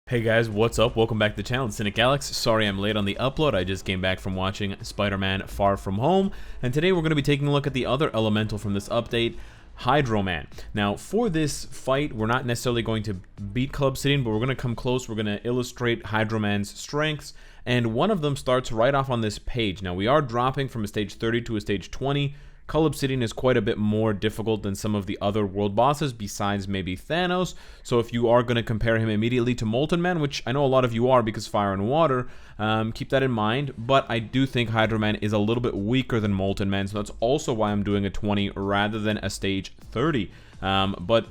Hey guys, what's up? Welcome back to the channel. It's Cynicalex. Sorry I'm late on the upload. I just came back from watching Spider-Man Far From Home, and today we're going to be taking a look at the other elemental from this update, Hydro-Man. Now, for this fight, we're not necessarily going to beat Club Obsidian, but we're going to come close. We're going to illustrate Hydro-Man's strengths, and one of them starts right off on this page. Now, we are dropping from a stage 30 to a stage 20. Club Obsidian is quite a bit more difficult than some of the other world bosses besides maybe Thanos, so if you are going to compare him immediately to Molten Man, which I know a lot of you are because fire and water, keep that in mind, but I do think Hydro Man is a little bit weaker than Molten Man, so that's also why I'm doing a 20 rather than a stage 30, but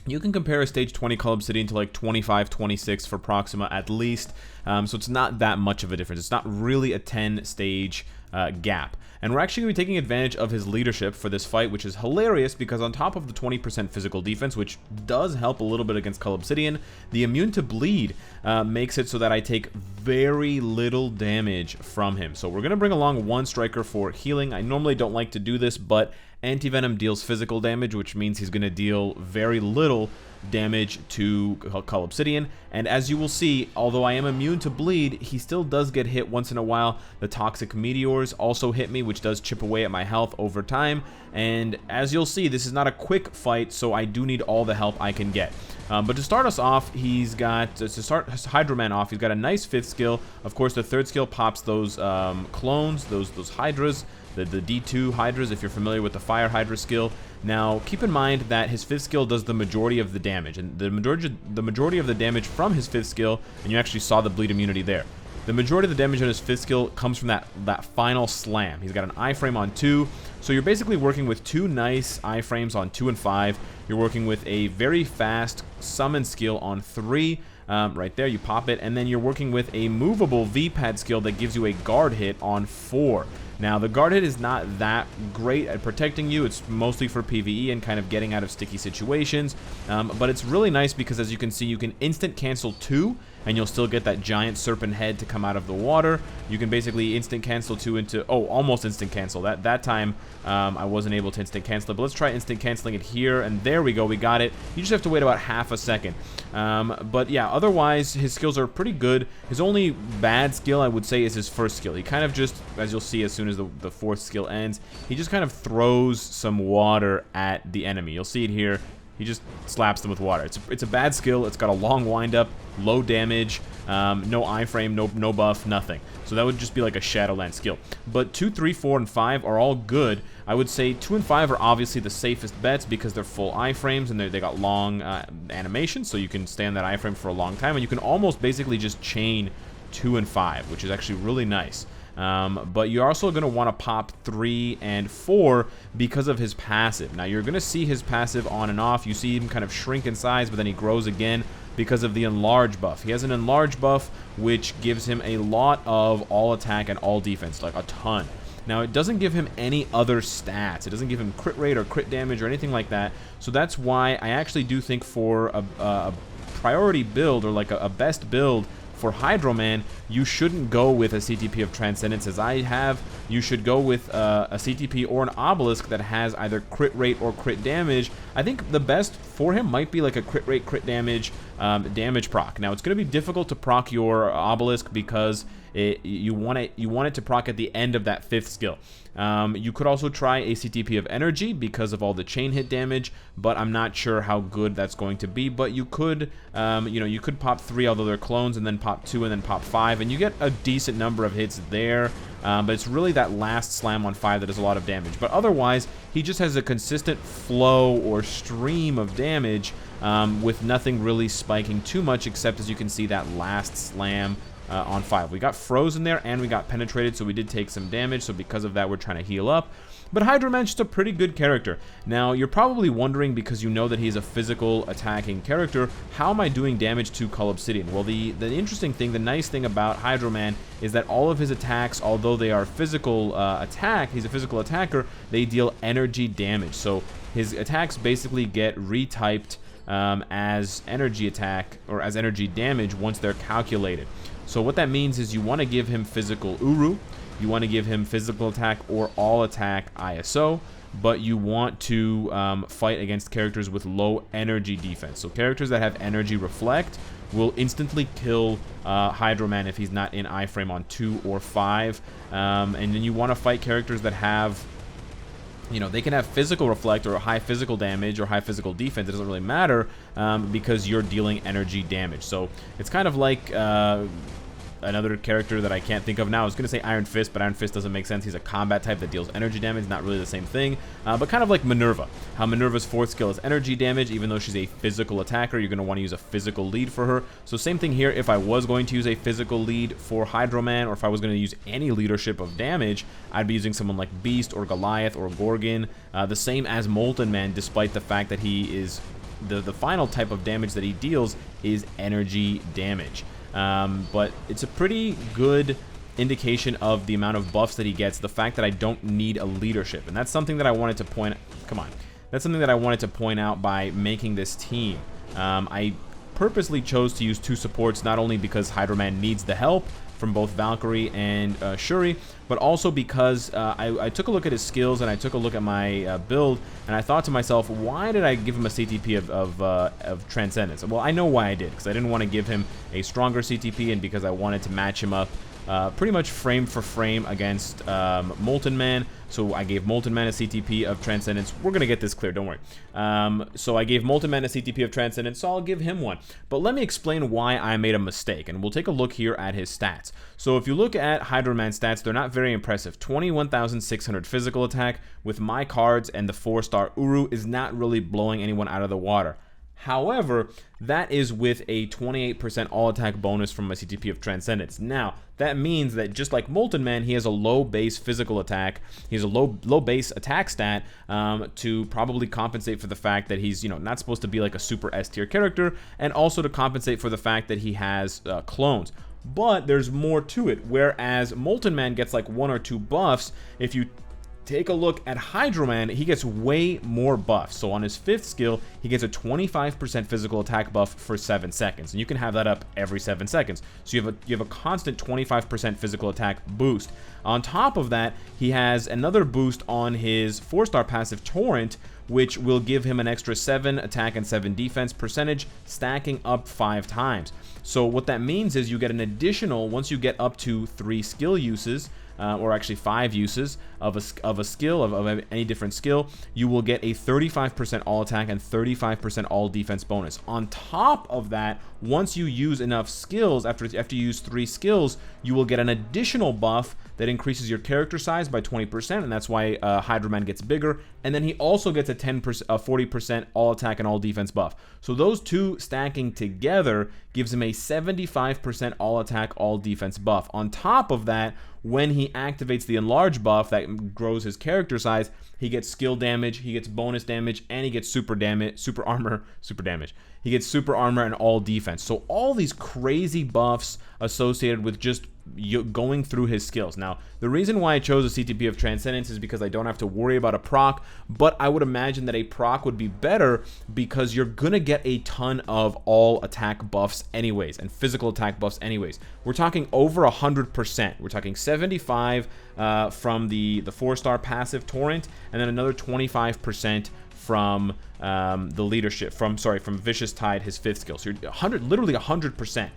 you can compare a stage 20 Club Obsidian to like 25, 26 for Proxima at least, so it's not that much of a difference. It's not really a 10 stage gap. And we're actually going to be taking advantage of his leadership for this fight, which is hilarious because on top of the 20% physical defense, which does help a little bit against Club Obsidian, the immune to bleed makes it so that I take very little damage from him. So we're going to bring along one striker for healing. I normally don't like to do this, but Anti-Venom deals physical damage, which means he's going to deal very little damage to Club Obsidian, and as you will see, although I am immune to bleed, he still does get hit once in a while. The toxic meteors also hit me, which does chip away at my health over time, and as you'll see, this is not a quick fight, so I do need all the help I can get. But to start us off, he's got, to start Hydro-Man off, he's got a nice 5th skill. Of course, the 3rd skill pops those clones, those Hydras, the D2 Hydras, if you're familiar with the Fire Hydra skill. Now, keep in mind that his 5th skill does the majority of the damage, and the majority of the damage from his 5th skill, and you actually saw the bleed immunity there. The majority of the damage on his 5th skill comes from that final slam. He's got an iframe on 2, so you're basically working with 2 nice iframes on 2 and 5. You're working with a very fast summon skill on 3. Right there, you pop it, and then you're working with a movable V-pad skill that gives you a guard hit on 4. Now, the guard hit is not that great at protecting you. It's mostly for PvE and kind of getting out of sticky situations. But it's really nice because, as you can see, you can instant cancel 2, and you'll still get that giant serpent head to come out of the water. You can basically instant cancel 2 into... Oh, almost instant cancel. That time, I wasn't able to instant cancel it. But let's try instant canceling it here, and there we go. We got it. You just have to wait about half a second. But yeah, otherwise, his skills are pretty good. His only bad skill, I would say, is his 1st skill. He kind of just, as you'll see as soon as the 4th skill ends, he just kind of throws some water at the enemy. You'll see it here. He just slaps them with water. It's a bad skill. It's got a long windup, low damage, no iframe, no buff, nothing. So that would just be like a Shadowland skill. But 2, 3, 4, and 5 are all good. I would say 2 and 5 are obviously the safest bets because they're full iframes and they got long animations, so you can stay on that iframe for a long time, and you can almost basically just chain 2 and 5, which is actually really nice. But you're also going to want to pop 3 and 4 because of his passive. Now, you're going to see his passive on and off. You see him kind of shrink in size, but then he grows again because of the enlarge buff. He has an enlarge buff, which gives him a lot of all attack and all defense, like a ton. Now, it doesn't give him any other stats. It doesn't give him crit rate or crit damage or anything like that. So that's why I actually do think for a priority build, or like a best build, for Hydro-Man, you shouldn't go with a CTP of Transcendence as I have. You should go with a CTP or an Obelisk that has either crit rate or crit damage. I think the best for him might be like a crit rate, crit damage, damage proc. Now, it's going to be difficult to proc your Obelisk because you want it to proc at the end of that 5th skill. You could also try a CTP of Energy because of all the chain hit damage, but I'm not sure how good that's going to be. But you could, you could pop 3, although they're clones, and then pop 2, and then pop 5, and you get a decent number of hits there. But it's really that last slam on 5 that does a lot of damage. But otherwise, he just has a consistent flow or stream of damage with nothing really spiking too much, except, as you can see, that last slam on 5. We got frozen there and we got penetrated, so we did take some damage, so because of that we're trying to heal up. But Hydro-Man's just a pretty good character. Now, you're probably wondering, because you know that he's a physical attacking character, how am I doing damage to Club Obsidian? Well, the interesting thing, the nice thing about Hydro-Man is that all of his attacks, although they are physical he's a physical attacker, they deal energy damage. So his attacks basically get retyped as energy attack, or as energy damage, once they're calculated. So what that means is you want to give him physical Uru, you want to give him physical attack or all attack ISO, but you want to fight against characters with low energy defense. So characters that have energy reflect will instantly kill Hydro Man if he's not in iframe on 2 or 5. And then you want to fight characters that have, you know, they can have physical reflect or high physical damage or high physical defense. It doesn't really matter because you're dealing energy damage. So it's kind of like another character that I can't think of now. I was going to say Iron Fist, but Iron Fist doesn't make sense. He's a combat type that deals energy damage, not really the same thing. But kind of like Minerva. How Minerva's 4th skill is energy damage, even though she's a physical attacker, you're going to want to use a physical lead for her. So same thing here. If I was going to use a physical lead for Hydro Man, or if I was going to use any leadership of damage, I'd be using someone like Beast or Goliath or Gorgon. The same as Molten Man, despite the fact that he is the final type of damage that he deals is energy damage. But it's a pretty good indication of the amount of buffs that he gets, the fact that I don't need a leadership. And that's something that I wanted to point that's something that I wanted to point out by making this team. I purposely chose to use 2 supports, not only because Hydro Man needs the help from both Valkyrie and Shuri, but also because I took a look at his skills and I took a look at my build, and I thought to myself, why did I give him a CTP of Transcendence? Well, I know why I did, because I didn't want to give him a stronger CTP, and because I wanted to match him up pretty much frame for frame against Molten Man. So I gave Molten Man a CTP of Transcendence. We're going to get this clear, don't worry. So I gave Molten Man a CTP of Transcendence, so I'll give him one. But let me explain why I made a mistake, and we'll take a look here at his stats. So if you look at Hydro Man's stats, they're not very impressive. 21,600 physical attack with my cards, and the 4-star Uru is not really blowing anyone out of the water. However, that is with a 28% all-attack bonus from my CTP of Transcendence. Now, that means that just like Molten Man, he has a low base physical attack. He has a low base attack stat to probably compensate for the fact that he's, you know, not supposed to be like a super S tier character, and also to compensate for the fact that he has clones. But there's more to it. Whereas Molten Man gets like 1 or 2 buffs, if you take a look at Hydro Man, he gets way more buffs. So on his 5th skill, he gets a 25% physical attack buff for 7 seconds, and you can have that up every 7 seconds. So you have a constant 25% physical attack boost. On top of that, he has another boost on his 4-star passive Torrent, which will give him an extra 7 attack and 7 defense percentage, stacking up 5 times. So what that means is you get an additional, once you get up to 3 skill uses, or actually 5 uses of a skill, of any different skill, you will get a 35% all attack and 35% all defense bonus. On top of that, once you use enough skills, after you use 3 skills, you will get an additional buff that increases your character size by 20%, and that's why Hydro Man gets bigger. And then he also gets a 40% all attack and all defense buff. So those 2 stacking together gives him a 75% all attack, all defense buff. On top of that, when he activates the enlarge buff that grows his character size, he gets skill damage, he gets bonus damage, and he gets super armor. He gets super armor and all defense. So all these crazy buffs associated with just going through his skills. Now, the reason why I chose a CTP of Transcendence is because I don't have to worry about a proc, but I would imagine that a proc would be better because you're gonna get a ton of all attack buffs anyways, and physical attack buffs anyways. We're talking over 100%. We're talking 75 from the 4-star passive Torrent, and then another 25% from the leadership, from Vicious Tide, his 5th skill. So you're literally 100%.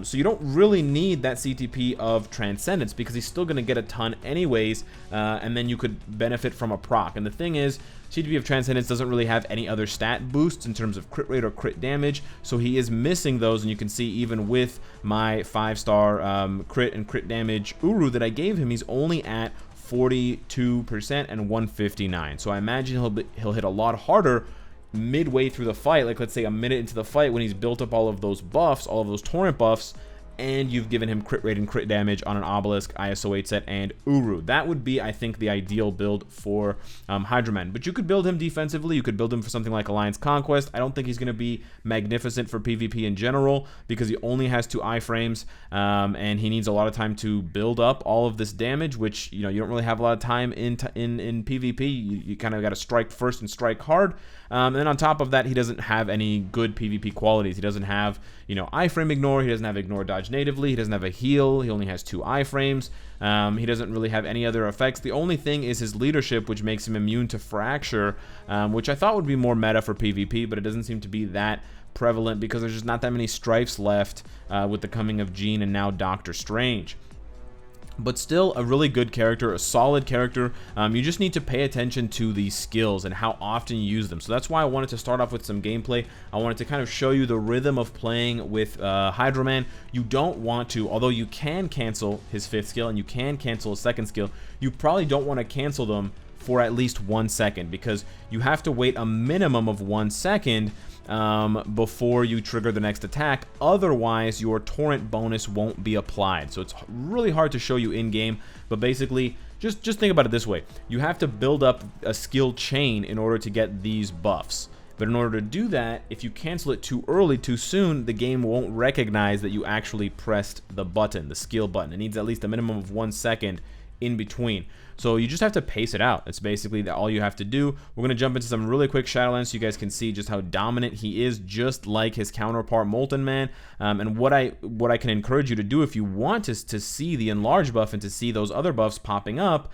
So you don't really need that CTP of Transcendence because he's still going to get a ton anyways, and then you could benefit from a proc. And the thing is, CTP of Transcendence doesn't really have any other stat boosts in terms of crit rate or crit damage, so he is missing those, and you can see even with my 5-star crit and crit damage Uru that I gave him, he's only at 42% and 159. So I imagine he'll hit a lot harder midway through the fight, like let's say a minute into the fight when he's built up all of those buffs, all of those torrent buffs, and you've given him crit rate and crit damage on an Obelisk, ISO 8 set, and Uru. That would be, I think, the ideal build for Hydro Man. But you could build him defensively. You could build him for something like Alliance Conquest. I don't think he's going to be magnificent for PvP in general because he only has 2 iframes, and he needs a lot of time to build up all of this damage, which you don't really have a lot of time in PvP. You kind of got to strike first and strike hard. And then on top of that, he doesn't have any good PvP qualities. He doesn't have, iframe ignore. He doesn't have ignore, dodge, natively. He doesn't have a heal. He only has 2 iframes. He doesn't really have any other effects. The only thing is his leadership, which makes him immune to fracture, which I thought would be more meta for PvP, but it doesn't seem to be that prevalent because there's just not that many strifes left with the coming of Jean and now Doctor Strange. But still a really good character, a solid character. You just need to pay attention to these skills and how often you use them. So that's why I wanted to start off with some gameplay. I wanted to kind of show you the rhythm of playing with Hydro Man. You don't want to, although you can cancel his 5th skill and you can cancel his 2nd skill, you probably don't want to cancel them for at least 1 second, because you have to wait a minimum of 1 second before you trigger the next attack. Otherwise, your torrent bonus won't be applied. So it's really hard to show you in game, but basically just think about it this way. You have to build up a skill chain in order to get these buffs. But in order to do that, if you cancel it too early, too soon, the game won't recognize that you actually pressed the button, the skill button. It needs at least a minimum of 1 second in between. So you just have to pace it out. It's basically all you have to do. We're going to jump into some really quick Shadowlands so you guys can see just how dominant he is, just like his counterpart Molten Man. And what I can encourage you to do if you want to see the enlarge buff and to see those other buffs popping up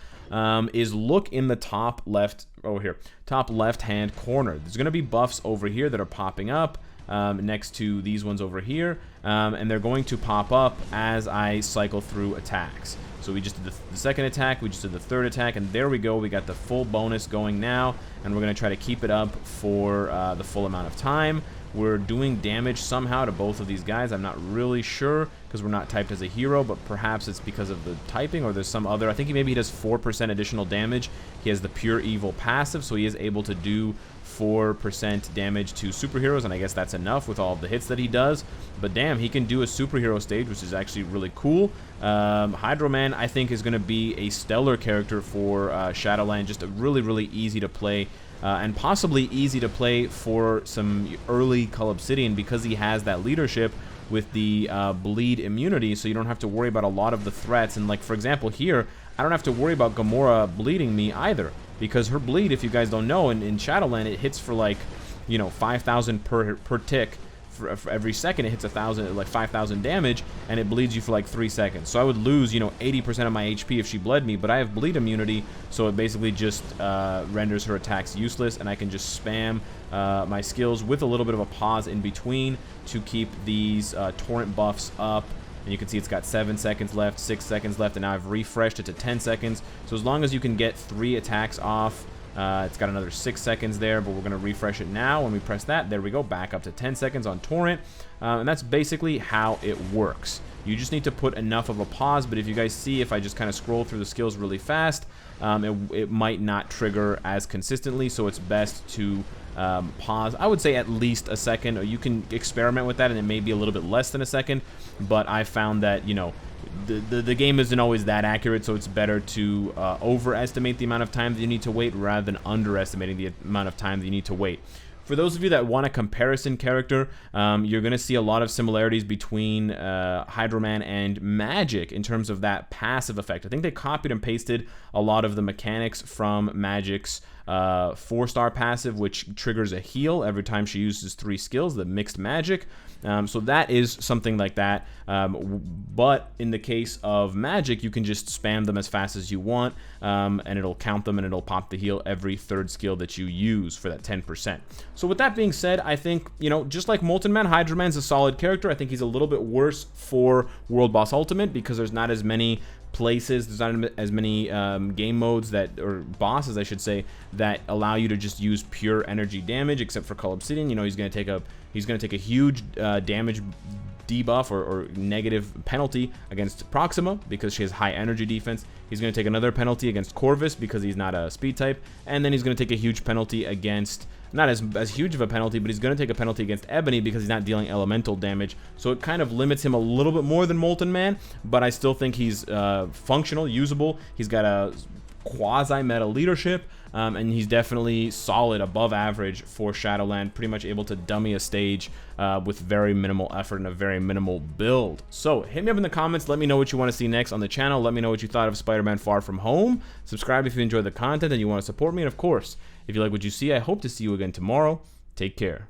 is look in the top left, over here, top left hand corner. There's going to be buffs over here that are popping up next to these ones over here, and they're going to pop up as I cycle through attacks. So we just did the 2nd attack, we just did the 3rd attack, and there we go. We got the full bonus going now, and we're going to try to keep it up for the full amount of time. We're doing damage somehow to both of these guys. I'm not really sure because we're not typed as a hero, but perhaps it's because of the typing or there's some other. I think maybe he does 4% additional damage. He has the Pure Evil passive, so he is able to do 4% damage to superheroes, and I guess that's enough with all of the hits that he does. But damn, he can do a superhero stage, which is actually really cool. Hydro Man, I think, is going to be a stellar character for Shadowland. Just a really easy to play, and possibly easy to play for some early Cull Obsidian because he has that leadership with the bleed immunity, so you don't have to worry about a lot of the threats. And like, for example, here, I don't have to worry about Gamora bleeding me either, because her bleed, if you guys don't know, in Shadowland, it hits for like, 5,000 per tick. For every second, it hits 1,000, like 5,000 damage, and it bleeds you for like 3 seconds. So I would lose, 80% of my HP if she bled me, but I have bleed immunity, so it basically just renders her attacks useless, and I can just spam my skills with a little bit of a pause in between to keep these torrent buffs up. And you can see it's got 7 seconds left, 6 seconds left, and now I've refreshed it to 10 seconds. So as long as you can get 3 attacks off, it's got another 6 seconds there, but we're going to refresh it now. When we press that, there we go, back up to 10 seconds on torrent. And that's basically how it works. You just need to put enough of a pause, but if you guys see, if I just kind of scroll through the skills really fast, it might not trigger as consistently, so it's best to pause. I would say at least a second, or you can experiment with that, and it may be a little bit less than a second, but I found that, the game isn't always that accurate, so it's better to overestimate the amount of time that you need to wait rather than underestimating the amount of time that you need to wait. For those of you that want a comparison character, you're going to see a lot of similarities between Hydro Man and Magic in terms of that passive effect. I think they copied and pasted a lot of the mechanics from Magic's 4-star passive, which triggers a heal every time she uses 3 skills, the mixed magic. So that is something like that. But in the case of Magic, you can just spam them as fast as you want, and it'll count them and it'll pop the heal every 3rd skill that you use for that 10%. So with that being said, I think, just like Molten Man, Hydro Man's a solid character. I think he's a little bit worse for World Boss Ultimate because there's not as many places, there's not as many game modes or bosses, I should say, that allow you to just use pure energy damage, except for Cull Obsidian. He's going to take a huge damage debuff or negative penalty against Proxima because she has high energy defense. He's going to take another penalty against Corvus because he's not a speed type, and then he's going to take a huge penalty against, not as huge of a penalty, but he's going to take a penalty against Ebony because he's not dealing elemental damage. So it kind of limits him a little bit more than Molten Man, but I still think he's functional, usable. He's got a quasi-meta leadership, and he's definitely solid, above average for Shadowland, pretty much able to dummy a stage with very minimal effort and a very minimal build. So hit me up in the comments, let me know what you want to see next on the channel, let me know what you thought of Spider-Man Far From Home, subscribe if you enjoy the content and you want to support me, and of course, if you like what you see, I hope to see you again tomorrow. Take care.